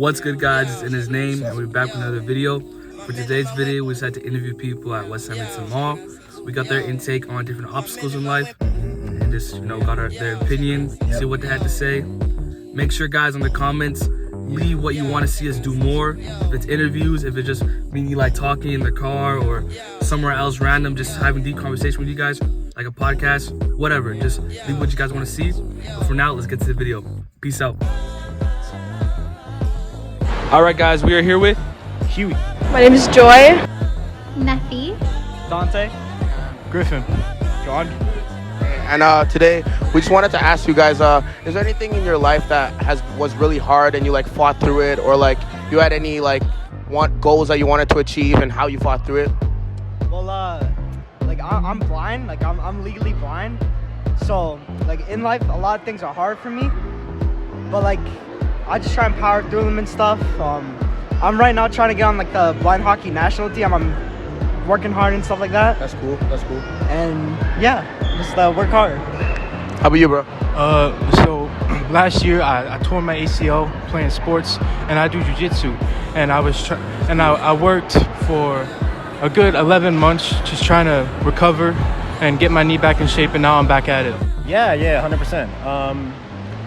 What's good, guys? It's In His Name, and we're back with another video. For today's video, we decided to interview people at West Edmonton Mall. We got their intake on different obstacles in life and just, got their opinion, see what they had to say. Make sure, guys, in the comments, leave what you want to see us do more. If it's interviews, if it's just me and Eli talking in the car or somewhere else random, just having deep conversation with you guys, like a podcast, whatever. Just leave what you guys want to see. But for now, let's get to the video. Peace out. All right, guys, we are here with Huey, My name is Joy. Neffy. Dante, Griffin, John. And today we just wanted to ask you guys, is there anything in your life that was really hard and you fought through it, or you had any goals that you wanted to achieve and how you fought through it? Well, I'm blind. I'm legally blind. So in life, a lot of things are hard for me. But I just try and power through them and stuff. I'm right now trying to get on the blind hockey national team. I'm working hard and stuff like that. That's cool. And yeah, just work hard. How about you, bro? So last year I tore my ACL playing sports, and I do jiu-jitsu, and I worked for a good 11 months just trying to recover and get my knee back in shape, and now I'm back at it. Yeah, 100%.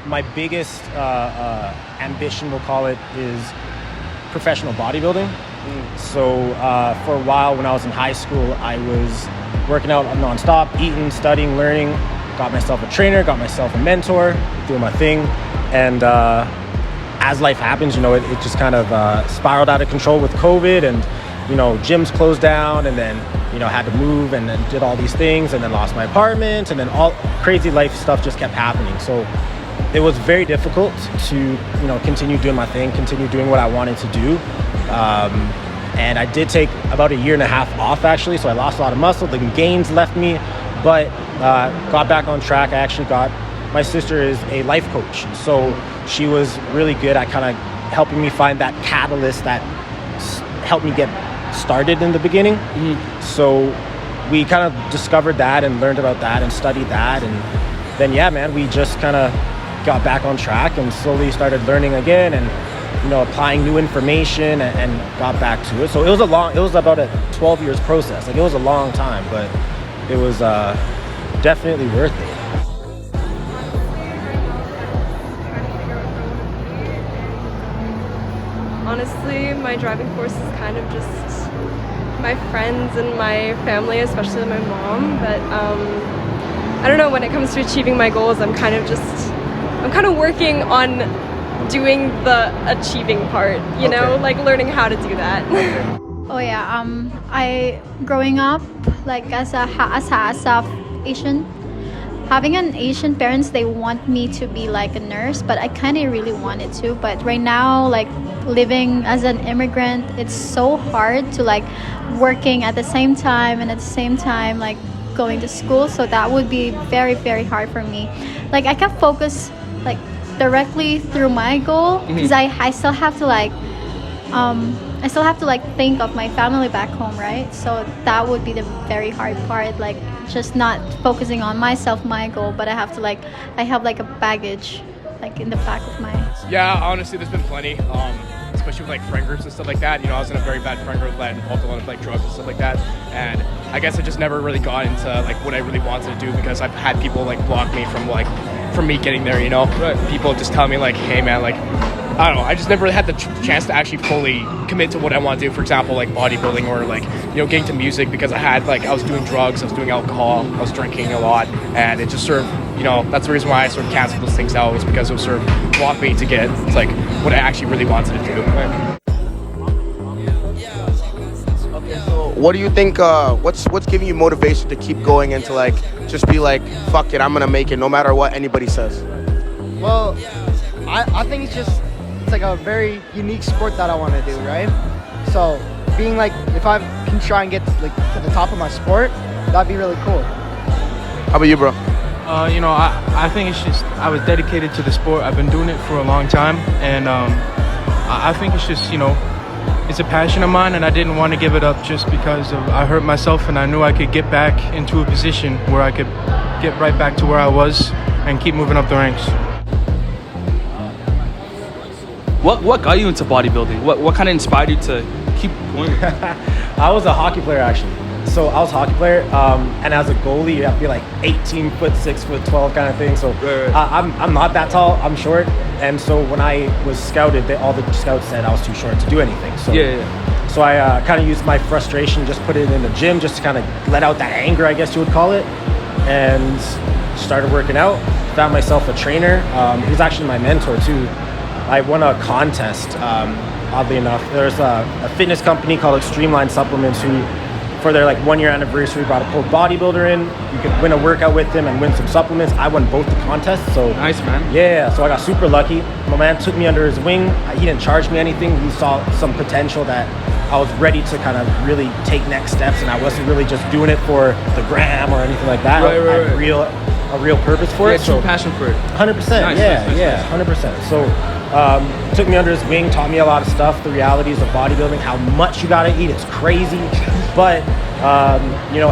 My biggest ambition, we'll call it, is professional bodybuilding. So for a while when I was in high school, I was working out nonstop, eating, studying, learning, got myself a trainer, got myself a mentor, doing my thing. And as life happens, it just kind of spiraled out of control with COVID, and, gyms closed down, and then, had to move, and then did all these things, and then lost my apartment, and then all crazy life stuff just kept happening. So it was very difficult to, continue doing my thing, continue doing what I wanted to do. And I did take about a year and a half off, actually, so I lost a lot of muscle. The gains left me, but got back on track. My sister is a life coach, so she was really good at kind of helping me find that catalyst that helped me get started in the beginning. So we kind of discovered that and learned about that and studied that, and then we just kind of got back on track and slowly started learning again, and applying new information, and got back to it. So it was about a 12 years process. It was a long time, but it was definitely worth it. Honestly, my driving force is kind of just my friends and my family, especially my mom. But I don't know, when it comes to achieving my goals, I'm kind of working on doing the achieving part, learning how to do that. Oh yeah, I growing up as a Asian, having an Asian parents, they want me to be a nurse, but I kind of really wanted to. But right now, living as an immigrant, it's so hard to working at the same time, and at the same time going to school. So that would be very, very hard for me. I can focus directly through my goal, because I still have to think of my family back home, right? So that would be the very hard part, just not focusing on myself, my goal, but I have a baggage in the back of my... Yeah, honestly, there's been plenty, especially with friend groups and stuff like that. I was in a very bad friend group that involved a lot of drugs and stuff like that, and I guess I just never really got into what I really wanted to do, because I've had people block me from me getting there. Right. People just tell me hey man, I don't know, I just never really had the chance to actually fully commit to what I want to do. For example, bodybuilding, or getting to music, because I was doing drugs, I was doing alcohol, I was drinking a lot, and it just sort of, that's the reason why I sort of canceled those things out, was because it was sort of blocked me to get what I actually really wanted to do. Right. Okay, so what do you think, what's giving you motivation to keep going and to just be fuck it, I'm gonna make it no matter what anybody says? Well, I think it's a very unique sport that I want to do, right? So being if I can try and get to the top of my sport, that'd be really cool. How about you, bro? I think it's just, I was dedicated to the sport. I've been doing it for a long time, and I think it's just, it's a passion of mine, and I didn't want to give it up just because I hurt myself, and I knew I could get back into a position where I could get right back to where I was and keep moving up the ranks. What got you into bodybuilding? What kind of inspired you to keep going with it? I was a hockey player actually. So I was a hockey player, and as a goalie, you have to be like 18 foot, 6 foot, 12 kind of thing. So I'm not that tall. I'm short, and so when I was scouted, all the scouts said I was too short to do anything. So So I kind of used my frustration, just put it in the gym, just to kind of let out that anger, I guess you would call it, and started working out. Found myself a trainer. He was actually my mentor too. I won a contest, oddly enough. There's a fitness company called Extremeline Supplements who, for their like 1 year anniversary, brought a pro bodybuilder in. You could win a workout with him and win some supplements. I won both the contests. So nice, man. Yeah, so I got super lucky. My man took me under his wing. He didn't charge me anything. He saw some potential that I was ready to kind of really take next steps, and I wasn't really just doing it for the gram or anything like that. I had a real purpose for it. True passion for it. 100%. Nice. 100%. So took me under his wing, taught me a lot of stuff, the realities of bodybuilding, how much you gotta eat. It's crazy, but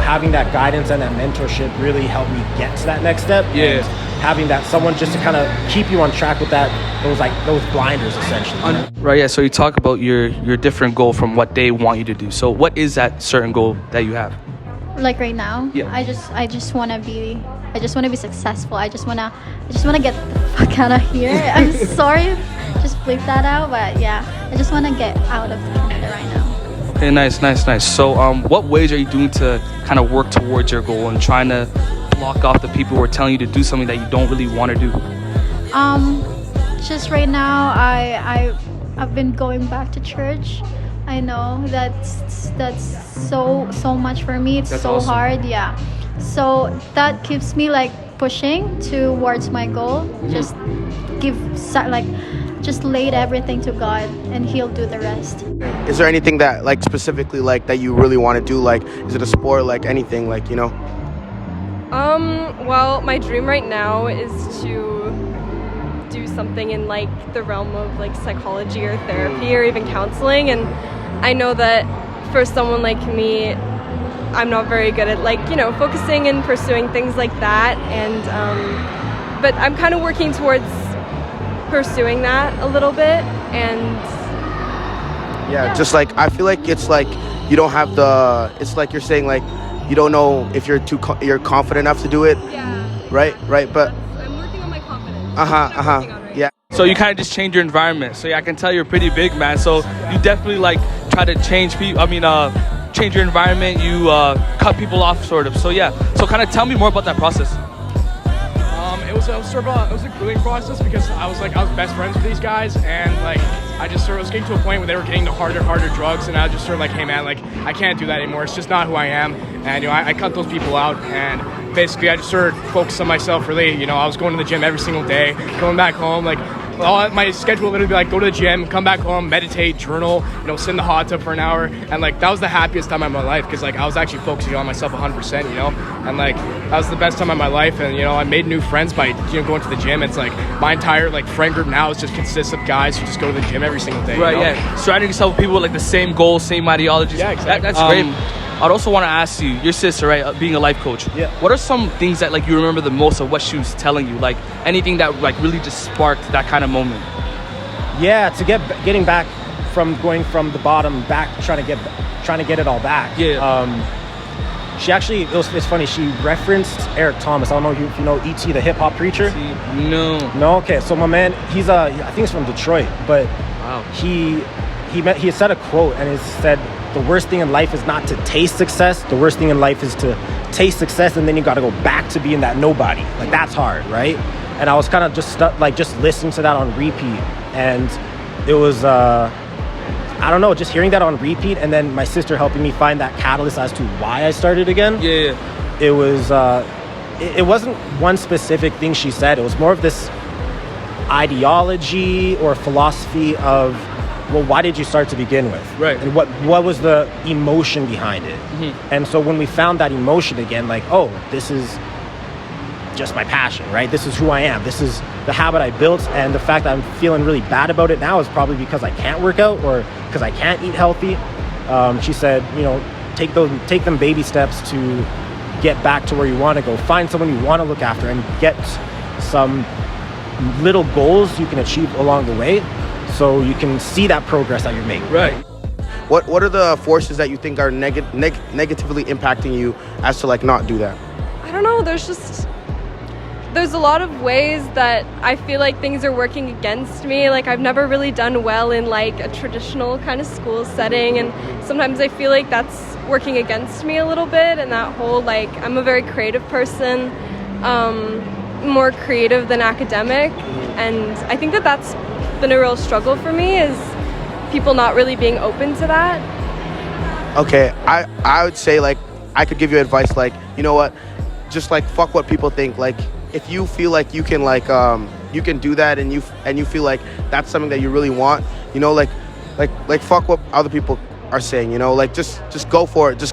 having that guidance and that mentorship really helped me get to that next step. Yeah. And having that someone just to kind of keep you on track with those blinders essentially. Right. Yeah. So you talk about your different goal from what they want you to do. So what is that certain goal that you have? Like right now, Yeah. I just want to be successful. I just want to get the fuck out of here. I'm sorry, just bleep that out, but yeah, I just want to get out of Canada right now. Okay, nice. So what ways are you doing to kind of work towards your goal and trying to block off the people who are telling you to do something that you don't really want to do? Just right now, I've been going back to church. I know that's so much for me. It's That's so awesome. hard, yeah. So that keeps me like pushing towards my goal. Just just laid everything to God, and He'll do the rest. Is there anything that like specifically like that you really want to do? Like, is it a sport? Like anything? Like, you know? Well, my dream right now is to do something in like the realm of like psychology or therapy or even counseling, and I know that for someone like me, I'm not very good at focusing and pursuing things like that, and but I'm kind of working towards pursuing that a little bit. And Yeah, just like I feel like it's like you don't have it's like you're saying like you don't know if you're you're confident enough to do it. yeah, Right, but I'm working on my confidence. yeah. So you kind of just change your environment. So yeah, I can tell you're pretty big, man. So you definitely like try to change people. Change your environment. You cut people off, sort of. So yeah. So kind of tell me more about that process. It was a grueling process because I was best friends with these guys, and like I just sort of was getting to a point where they were getting the harder drugs, and I was just sort of like, hey man, like I can't do that anymore. It's just not who I am, and I cut those people out, and basically I just sort of focused on myself. Really, I was going to the gym every single day, going back home, like my schedule would literally be like go to the gym, come back home, meditate, journal, sit in the hot tub for an hour, and like that was the happiest time of my life because like I was actually focusing on myself 100%, and like that was the best time of my life, and I made new friends by going to the gym. It's like my entire like friend group now is just consists of guys who just go to the gym every single day. Right. Yeah. Surrounding yourself with people with like the same goals, same ideologies. Yeah, exactly. That's great. I'd also want to ask you, your sister, right, being a life coach. Yeah. What are some things that like you remember the most of what she was telling you? Like anything that like really just sparked that kind of moment? Yeah, to getting back from going from the bottom back, trying to get it all back. Yeah. She actually, it's funny, she referenced Eric Thomas. I don't know if you know E.T., the hip-hop preacher. No. No? Okay, so my man, I think he's from Detroit, but Wow. he said a quote, and it said, the worst thing in life is not to taste success. The worst thing in life is to taste success, and then you got to go back to being that nobody. Like, that's hard, right? And I was kind of just listening to that on repeat, and it was I don't know, just hearing that on repeat, and then my sister helping me find that catalyst as to why I started again. Yeah. It was it wasn't one specific thing she said. It was more of this ideology or philosophy of, well, why did you start to begin with? Right. And what was the emotion behind it? Mm-hmm. And so when we found that emotion again, like, oh, this is just my passion, right? This is who I am. This is the habit I built, and the fact that I'm feeling really bad about it now is probably because I can't work out or because I can't eat healthy. She said, take them baby steps to get back to where you want to go. Find someone you want to look after and get some little goals you can achieve along the way. so you can see that progress that you're making. Right. What are the forces that you think are negatively impacting you as to like not do that? I don't know, there's a lot of ways that I feel like things are working against me. Like I've never really done well in like a traditional kind of school setting, and sometimes I feel like that's working against me a little bit, and that whole like I'm a very creative person, more creative than academic, and I think that that's been a real struggle for me, is people not really being open to that. Okay, I would say like I could give you advice like, you know what, just like fuck what people think. Like if you feel like you can like you can do that and you feel like that's something that you really want, you know, like fuck what other people are saying, you know, like just go for it,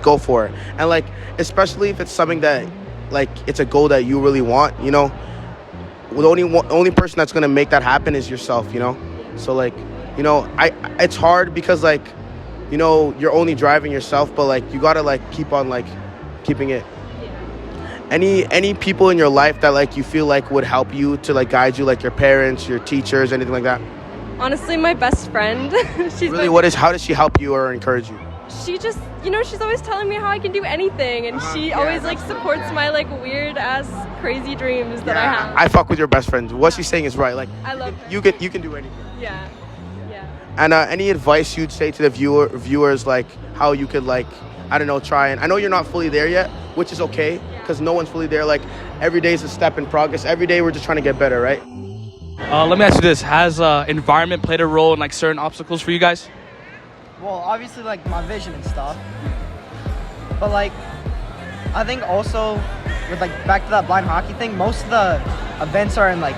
and like especially if it's something that like it's a goal that you really want, you know, the only person that's gonna make that happen is yourself, you know. So like, you know, it's hard because like, you know, you're only driving yourself, but like you gotta like keep on like keeping it. Any people in your life that like you feel like would help you to like guide you, like your parents, your teachers, anything like that? Honestly, my best friend. She's Really, how does she help you or encourage you? She just, you know, she's always telling me how I can do anything, and she always like supports my like weird ass crazy dreams that I have. I fuck with your best friend. What she's saying is right. Like I love her. you can do anything. Yeah. And any advice you'd say to the viewers, like how you could like, I don't know, try and, I know you're not fully there yet, which is okay, because no one's fully there. Like every day is a step in progress. Every day we're just trying to get better, right? Let me ask you this: has environment played a role in like certain obstacles for you guys? Well, obviously like my vision and stuff, but like I think also with like back to that blind hockey thing, most of the events are in like,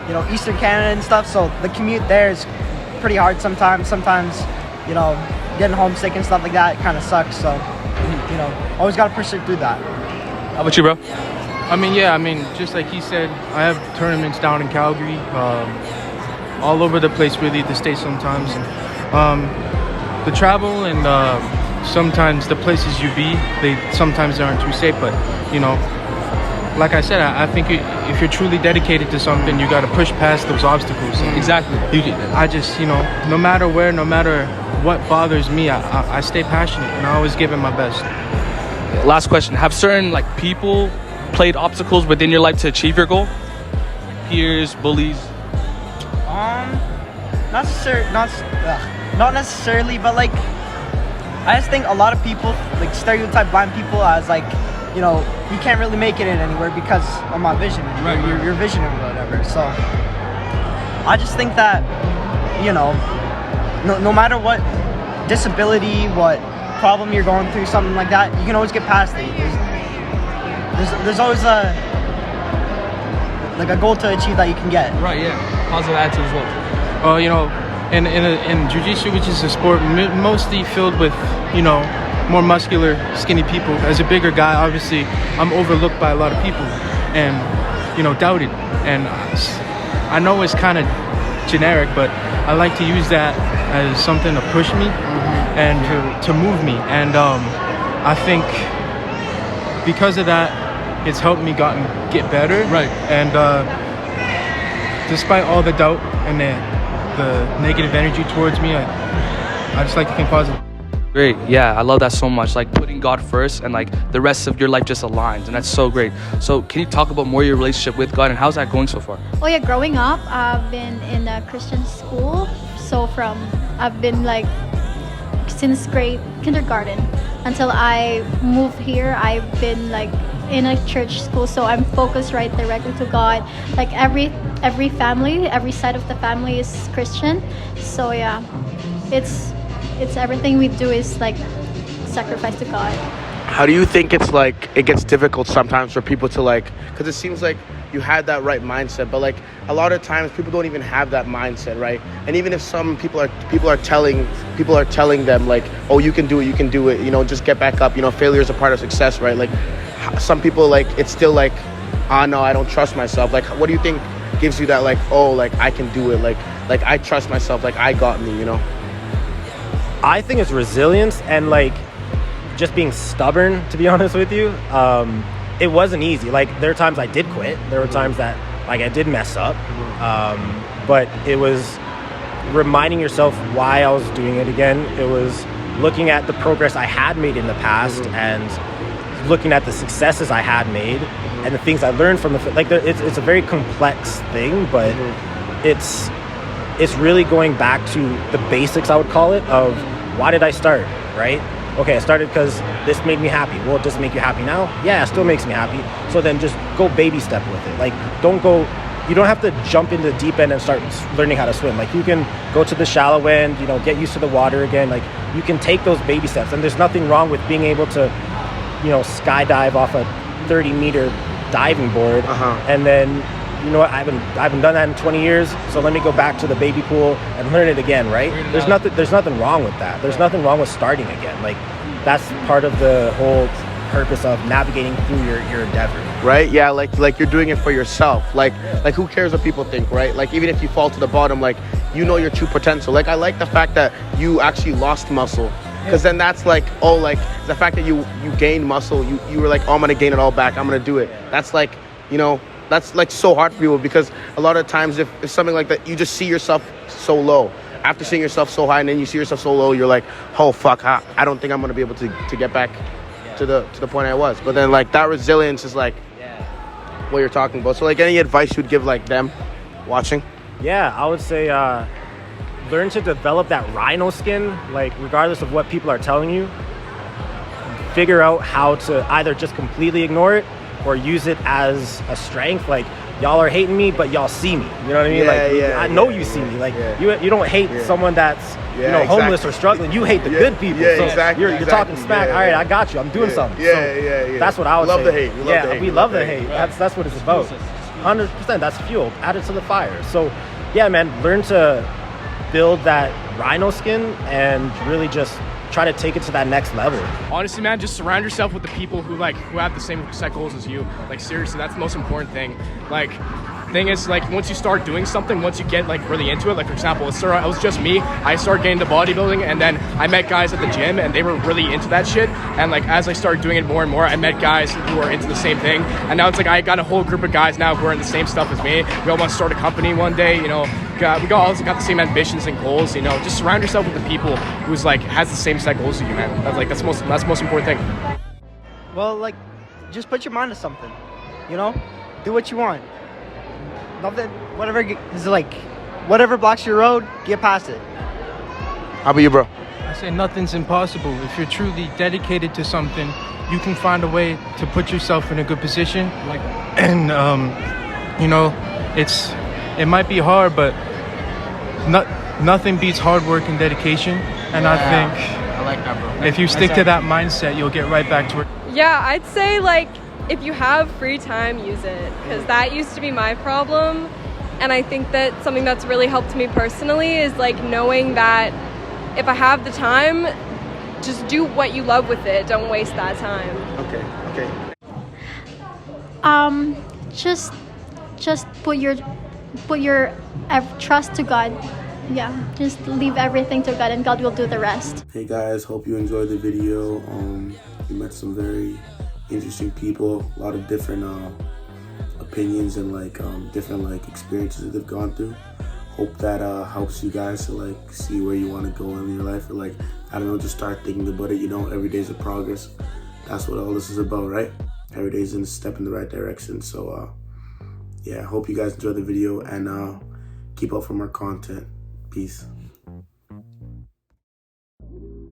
you know, Eastern Canada and stuff, so the commute there is pretty hard sometimes, you know, getting homesick and stuff like that kind of sucks, so you know, always got to push it through that. How about you, bro? I mean, just like he said, I have tournaments down in Calgary, all over the place, really, the state sometimes. And, the travel and sometimes the places you be, they sometimes aren't too safe, but, you know, like I said, I think if you're truly dedicated to something, you got to push past those obstacles. Exactly. I just, you know, no matter where, no matter what bothers me, I stay passionate and I always give it my best. Last question: have certain like people played obstacles within your life to achieve your goal? Peers, bullies? Not necessarily, but like I just think a lot of people like stereotype blind people as like, you know, you can't really make it in anywhere because of my vision, and your vision or whatever. So I just think that, you know, no matter what disability, what problem you're going through, something like that, you can always get past it. There's always a goal to achieve that you can get. Right. Yeah. Positive attitude as well. You know, in jiu-jitsu, which is a sport mostly filled with, you know, more muscular, skinny people. As a bigger guy, obviously, I'm overlooked by a lot of people and, you know, doubted. And I know it's kind of generic, but I like to use that as something to push me and to move me. And I think because of that, it's helped me get better. Right. And despite all the doubt and the negative energy towards me, I just like to think positive. Great. Yeah, I love that so much. Like putting God first and like the rest of your life just aligns, and that's so great. So can you talk about more your relationship with God and how's that going so far? Oh yeah, growing up, I've been in a Christian school. So I've been like since kindergarten until I moved here. I've been like in a church school, so I'm focused right directly to God. Like every family, every side of the family is Christian. So yeah, it's everything we do is like sacrifice to God. How do you think it's like it gets difficult sometimes for people to like, because it seems like you had that right mindset, but like a lot of times people don't even have that mindset, right? And even if some people are telling them like, oh, you can do it, you know, just get back up, you know, failure is a part of success, right? Like some people, like it's still like, no, I don't trust myself. Like what do you think gives you that like, oh, like I can do it, like I trust myself, like I got me, you know? I think it's resilience and like just being stubborn, to be honest with you. It wasn't easy. Like there are times I did quit. There were times that like I did mess up. But it was reminding yourself why I was doing it again. It was looking at the progress I had made in the past and looking at the successes I had made and the things I learned from it's a very complex thing, but it's really going back to the basics, I would call it, of why did I start, right? Okay, I started because this made me happy. Well, does it make you happy now? Yeah, it still makes me happy. So then just go baby step with it. Like, you don't have to jump into the deep end and start learning how to swim. Like, you can go to the shallow end, get used to the water again. Like, you can take those baby steps, and there's nothing wrong with being able to, skydive off a 30-meter diving board. And then, I haven't done that in 20 years, so let me go back to the baby pool and learn it again, right? There's nothing wrong with that. There's nothing wrong with starting again. Like, that's part of the whole purpose of navigating through your endeavor. Right? Yeah, like you're doing it for yourself. Like who cares what people think, right? Like, even if you fall to the bottom, like, your true potential. Like, I like the fact that you actually lost muscle. Because then that's like, the fact that you gained muscle, you were like, oh, I'm going to gain it all back. I'm going to do it. That's like, that's like so hard for people, because a lot of times if something like that, you just see yourself so low. After seeing yourself so high and then you see yourself so low, you're like, oh, fuck, I don't think I'm going to be able to get back to the point I was. But then, like, that resilience is like what you're talking about. So, like, any advice you'd give, like, them watching? Yeah, I would say learn to develop that rhino skin, like, regardless of what people are telling you. Figure out how to either just completely ignore it or use it as a strength. Like, y'all are hating me, but y'all see me. You know what I mean? I know you see me. Like, you don't hate someone that's homeless or struggling. You hate the good people. Yeah, so exactly. You're talking smack. All right, I got you. I'm doing something. Yeah. That's what I would love say. The hate. We love the hate. That's what it's about. 100%. That's fuel. Add it to the fire. So, yeah, man, learn to build that rhino skin and really just try to take it to that next level. Honestly, man, just surround yourself with the people who have the same set goals as you. Like, seriously, that's the most important thing. Like, thing is, like, once you start doing something, once you get like really into it, like, for example, it was just me. I started getting into bodybuilding, and then I met guys at the gym and they were really into that shit. And like, as I started doing it more and more, I met guys who were into the same thing. And now it's like I got a whole group of guys now who are in the same stuff as me. We all want to start a company one day, we also got the same ambitions and goals. Just surround yourself with the people who's like has the same set goals as you, man. That's the most important thing. Well, like, just put your mind to something, do what you want. Nothing, whatever is like, whatever blocks your road, get past it. How about you, bro? I say nothing's impossible. If you're truly dedicated to something, you can find a way to put yourself in a good position. It might be hard, but nothing beats hard work and dedication. And I think I like that, bro. If you stick to that mindset, you'll get right back to it. Yeah, I'd say, like, if you have free time, use it, because that used to be my problem. And I think that something that's really helped me personally is, like, knowing that if I have the time, just do what you love with it. Don't waste that time. Okay. Just put your trust to God. Yeah, just leave everything to God, and God will do the rest. Hey guys, hope you enjoyed the video. We met some very interesting people, a lot of different opinions and different experiences that they've gone through. Hope that helps you guys to see where you want to go in your life, or I don't know, just start thinking about it. Every day's a progress. That's what all this is about, right? Every day's a step in the right direction. So yeah, hope you guys enjoyed the video, and keep up for more content. Peace.